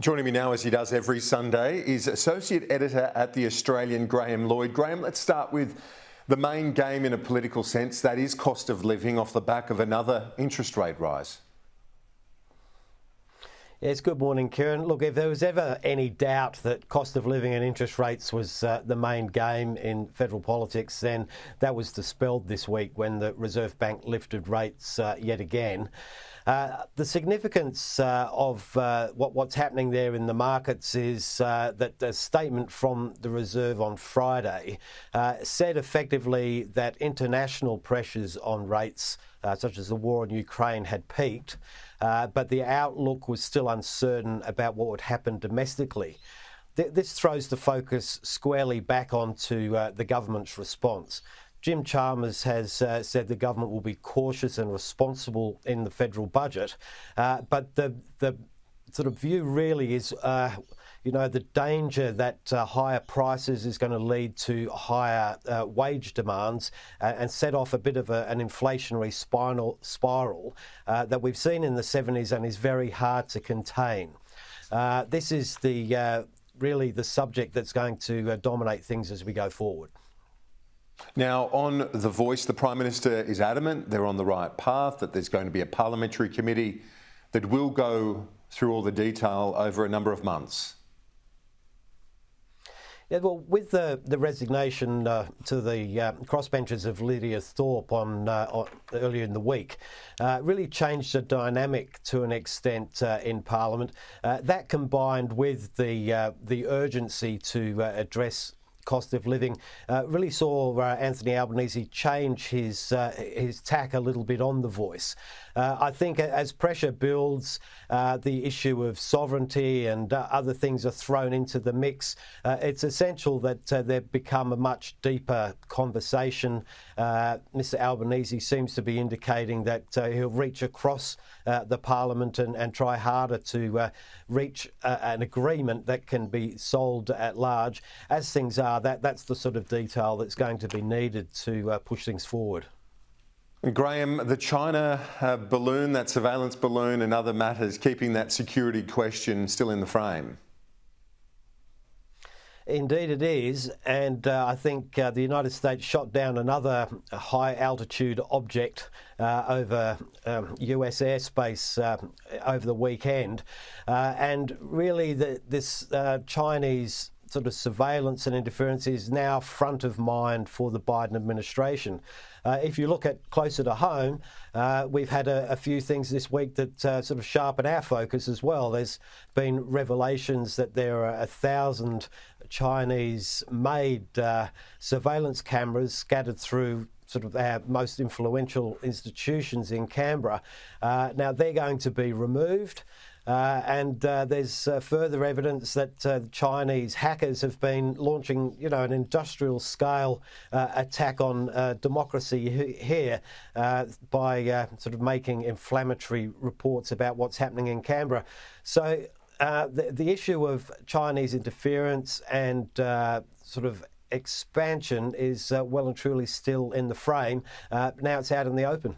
Joining me now, as he does every Sunday, is Associate Editor at The Australian, Lloyd. Graham, let's start with the main game in a political sense, that is cost of living off the back of another interest rate rise. Yes, good morning, Kieran. Look, if there was ever any doubt that cost of living and interest rates was the main game in federal politics, then that was dispelled this week when the Reserve Bank lifted rates yet again. The significance of what's happening there in the markets is that the statement from the Reserve on Friday said effectively that international pressures on rates, such as the war in Ukraine, had peaked, but the outlook was still uncertain about what would happen domestically. This throws the focus squarely back onto the government's response. Jim Chalmers has said the government will be cautious and responsible in the federal budget, but the sort of view really is, the danger that higher prices is going to lead to higher wage demands and set off a bit of an inflationary spiral that we've seen in the 70s and is very hard to contain. This is really the subject that's going to dominate things as we go forward. Now, on The Voice, the Prime Minister is adamant they're on the right path, that there's going to be a parliamentary committee that will go through all the detail over a number of months. Yeah, well, with the resignation to the crossbenchers of Lydia Thorpe earlier in the week, really changed the dynamic to an extent in Parliament. That combined with the urgency to address cost of living really saw Anthony Albanese change his tack a little bit on The Voice. I think as pressure builds, the issue of sovereignty and other things are thrown into the mix. It's essential that there become a much deeper conversation. Mr Albanese seems to be indicating that he'll reach across the Parliament and try harder to reach an agreement that can be sold at large. As things are, that's the sort of detail that's going to be needed to push things forward. Graham, the China balloon, that surveillance balloon and other matters, keeping that security question still in the frame. Indeed it is, and I think the United States shot down another high-altitude object over US airspace over the weekend, and really this Chinese sort of surveillance and interference is now front of mind for the Biden administration. If you look at closer to home, we've had a few things this week that sort of sharpen our focus as well. There's been revelations that there are 1,000 Chinese-made surveillance cameras scattered through sort of our most influential institutions in Canberra. Now they're going to be removed. And there's further evidence that Chinese hackers have been launching, an industrial-scale attack on democracy here by sort of making inflammatory reports about what's happening in Canberra. So the issue of Chinese interference and sort of expansion is well and truly still in the frame. Now it's out in the open.